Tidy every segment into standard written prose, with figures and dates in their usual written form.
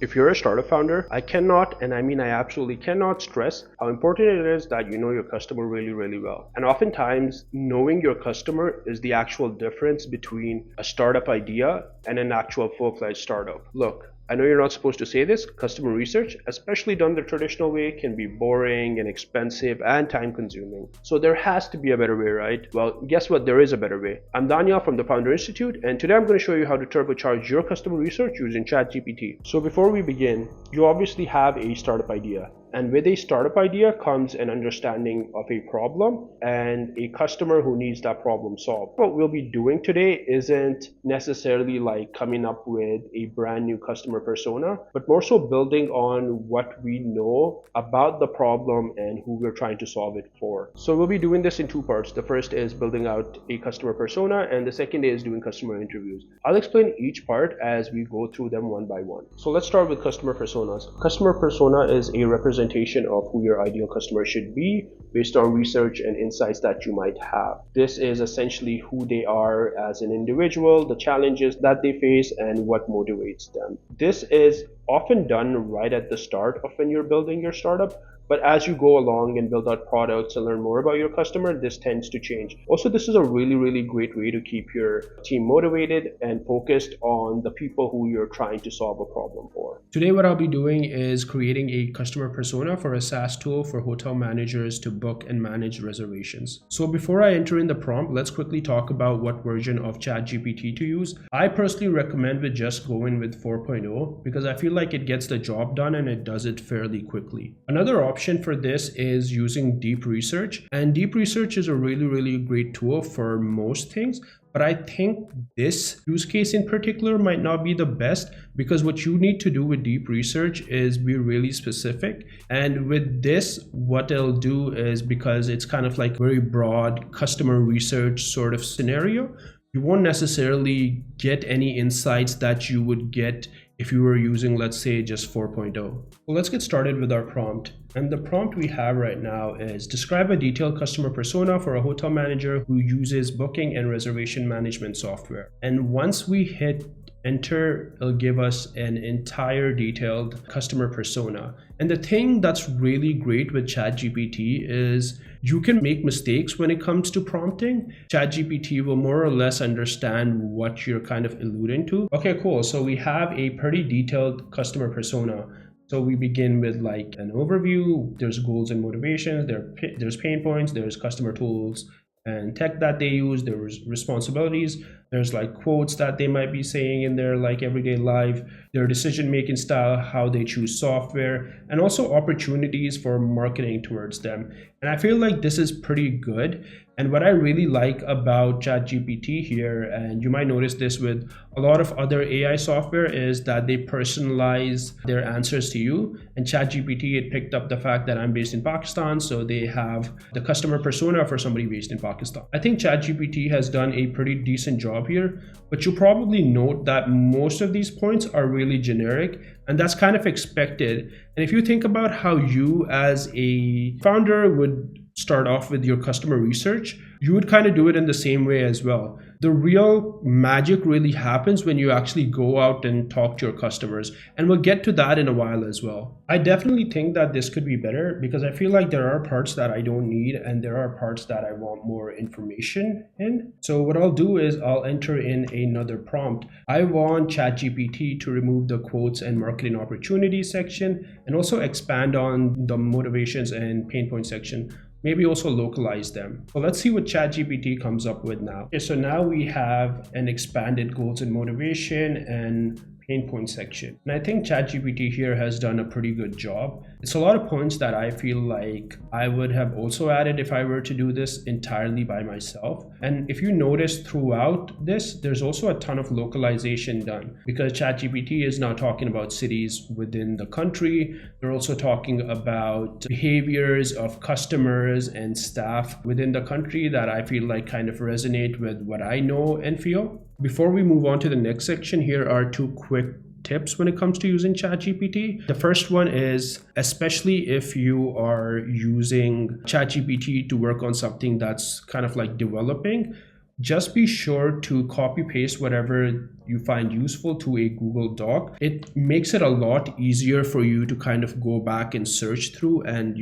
If you're a startup founder, I cannot, and I mean I absolutely cannot stress how important it is that you know your customer really, really well. And oftentimes, knowing your customer is the actual difference between a startup idea and an actual full-fledged startup. Look, I know you're not supposed to say this, customer research, especially done the traditional way, can be boring and expensive and time consuming. So there has to be a better way, right? Well, guess what? There is a better way. I'm Daniyal from the Founder Institute, and today I'm going to show you how to turbocharge your customer research using ChatGPT. So before we begin, you obviously have a startup idea. And with a startup idea comes an understanding of a problem and a customer who needs that problem solved. What we'll be doing today isn't necessarily like coming up with a brand new customer persona, but more so building on what we know about the problem and who we're trying to solve it for. So we'll be doing this in two parts. The first is building out a customer persona, and the second is doing customer interviews. I'll explain each part as we go through them one by one. So let's start with customer personas. Customer persona is a representation of who your ideal customer should be based on research and insights that you might have. This is essentially who they are as an individual, the challenges that they face, and what motivates them. This is often done right at the start of when you're building your startup. But as you go along and build out products and learn more about your customer, this tends to change. Also, this is a really, really great way to keep your team motivated and focused on the people who you're trying to solve a problem for. Today, what I'll be doing is creating a customer persona for a SaaS tool for hotel managers to book and manage reservations. So before I enter in the prompt, let's quickly talk about what version of ChatGPT to use. I personally recommend with just going with 4.0 because I feel like it gets the job done and it does it fairly quickly. Another option for this is using deep research, and deep research is a really great tool for most things, but I think this use case in particular might not be the best because what you need to do with deep research is be really specific. And with this, what it'll do is, because it's kind of like very broad customer research sort of scenario, you won't necessarily get any insights that you would get if you were using, let's say, just 4.0. Well, let's get started with our prompt. And the prompt we have right now is describe a detailed customer persona for a hotel manager who uses booking and reservation management software. And once we hit enter, it'll give us an entire detailed customer persona. And the thing that's really great with ChatGPT is you can make mistakes when it comes to prompting. ChatGPT will more or less understand what you're kind of alluding to. Okay, cool. So we have a pretty detailed customer persona. So we begin with like an overview. There's goals and motivations. There's pain points. There's customer tools and tech that they use. There's responsibilities. There's like quotes that they might be saying in their like everyday life, their decision-making style, how they choose software, and also opportunities for marketing towards them. And I feel like this is pretty good. And what I really like about ChatGPT here, and you might notice this with a lot of other AI software, is that they personalize their answers to you. And ChatGPT, it picked up the fact that I'm based in Pakistan, so they have the customer persona for somebody based in Pakistan. I think ChatGPT has done a pretty decent job here, but you'll probably note that most of these points are really generic, and that's kind of expected. And if you think about how you as a founder would start off with your customer research, you would kind of do it in the same way as well. The real magic really happens when you actually go out and talk to your customers, and we'll get to that in a while as well. I definitely think that this could be better because I feel like there are parts that I don't need and there are parts that I want more information in. So what I'll do is I'll enter in another prompt. I want ChatGPT to remove the quotes and marketing opportunities section and also expand on the motivations and pain point section. Maybe also localize them. Well, let's see what ChatGPT comes up with now. Okay, so now we have an expanded goals and motivation and pain point section. And I think ChatGPT here has done a pretty good job. It's a lot of points that I feel like I would have also added if I were to do this entirely by myself. And if you notice throughout this, there's also a ton of localization done because ChatGPT is now talking about cities within the country. They're also talking about behaviors of customers and staff within the country that I feel like kind of resonate with what I know and feel. Before we move on to the next section, here are two quick tips when it comes to using ChatGPT. The first one is, especially if you are using ChatGPT to work on something that's kind of like developing, just be sure to copy paste whatever you find useful to a Google Doc. It makes it a lot easier for you to kind of go back and search through and,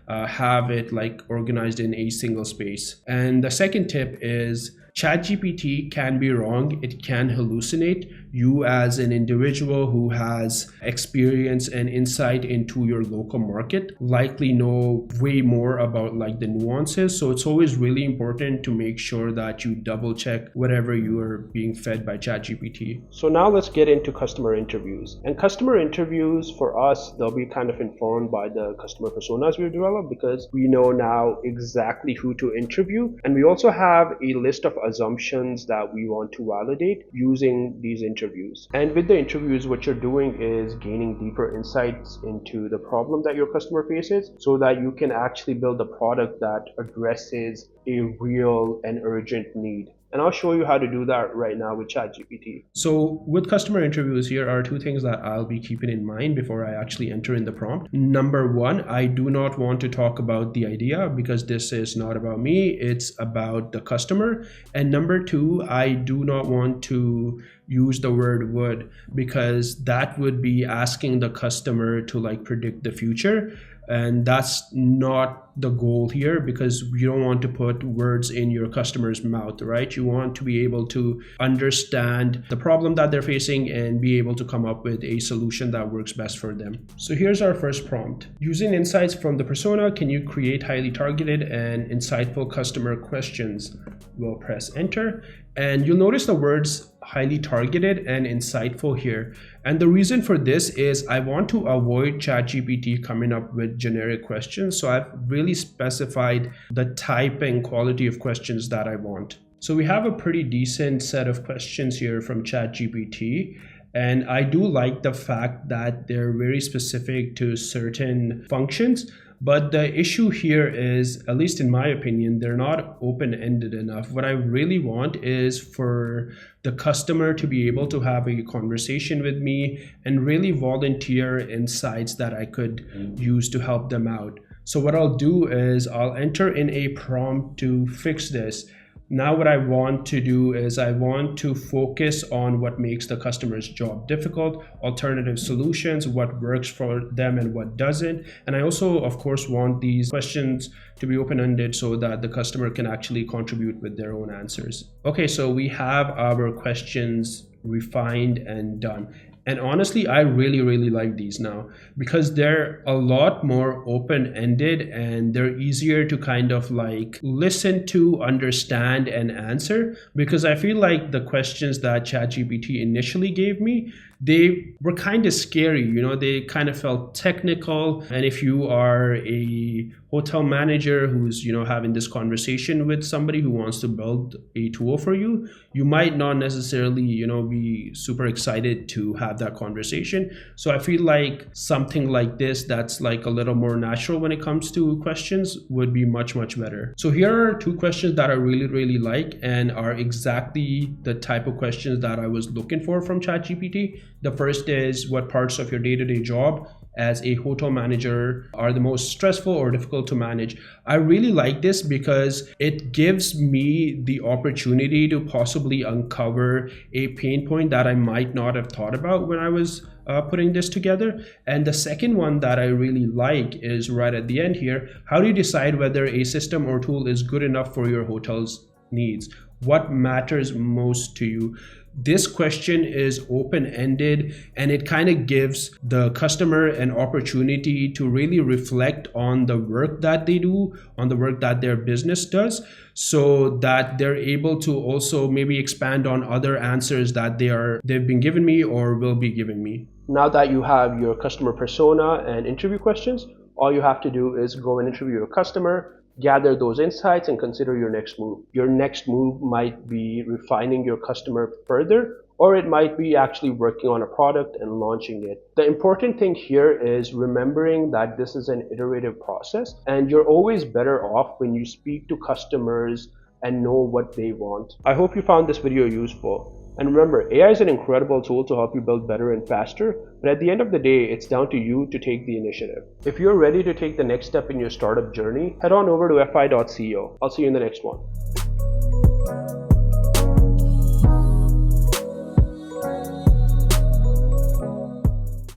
have it like organized in a single space. And the second tip is ChatGPT can be wrong. It can hallucinate. You as an individual who has experience and insight into your local market likely know way more about like the nuances. So it's always really important to make sure that you double check whatever you are being fed by ChatGPT. So now let's get into customer interviews. And customer interviews for us, they'll be kind of informed by the customer personas we've developed because we know now exactly who to interview. And we also have a list of assumptions that we want to validate using these interviews. And with the interviews, what you're doing is gaining deeper insights into the problem that your customer faces so that you can actually build a product that addresses a real and urgent need. And I'll show you how to do that right now with ChatGPT. So with customer interviews, here are two things that I'll be keeping in mind before I actually enter in the prompt. Number one, I do not want to talk about the idea because this is not about me, it's about the customer. And number two, I do not want to use the word would because that would be asking the customer to like predict the future. And that's not the goal here because you don't want to put words in your customer's mouth, right? You want to be able to understand the problem that they're facing and be able to come up with a solution that works best for them. So here's our first prompt. Using insights from the persona, can you create highly targeted and insightful customer questions? We'll press enter. And you'll notice the words highly targeted and insightful here. And the reason for this is I want to avoid ChatGPT coming up with generic questions. So I've really specified the type and quality of questions that I want. So we have a pretty decent set of questions here from ChatGPT. And I do like the fact that they're very specific to certain functions. But the issue here is, at least in my opinion, they're not open-ended enough. What I really want is for the customer to be able to have a conversation with me and really volunteer insights that I could use to help them out. So what I'll do is I'll enter in a prompt to fix this. Now what I want to do is I want to focus on what makes the customer's job difficult, alternative solutions, what works for them and what doesn't. And I also, of course, want these questions to be open-ended so that the customer can actually contribute with their own answers. Okay, so we have our questions refined and done. And honestly, I really like these now because they're a lot more open-ended and they're easier to kind of like listen to, understand, and answer, because I feel like the questions that ChatGPT initially gave me, they were kind of scary, they kind of felt technical. And if you are a hotel manager who's, having this conversation with somebody who wants to build a tool for you, you might not necessarily, be super excited to have that conversation. So I feel like something like this that's like a little more natural when it comes to questions would be much better. So here are two questions that I really like and are exactly the type of questions that I was looking for from ChatGPT. The first is, what parts of your day-to-day job as a hotel manager are the most stressful or difficult to manage? I really like this because it gives me the opportunity to possibly uncover a pain point that I might not have thought about when I was putting this together. And the second one that I really like is right at the end here. How do you decide whether a system or tool is good enough for your hotel's needs? What matters most to you? This question is open-ended and it kind of gives the customer an opportunity to really reflect on the work that they do, on the work that their business does, so that they're able to also maybe expand on other answers that they've been given me or will be giving me. Now that you have your customer persona and interview questions, all you have to do is go and interview your customer, gather those insights, and consider your next move. Your next move might be refining your customer further, or it might be actually working on a product and launching it. The important thing here is remembering that this is an iterative process, and you're always better off when you speak to customers and know what they want. I hope you found this video useful. And remember, AI is an incredible tool to help you build better and faster, but at the end of the day, it's down to you to take the initiative. If you're ready to take the next step in your startup journey, head on over to fi.co. I'll see you in the next one.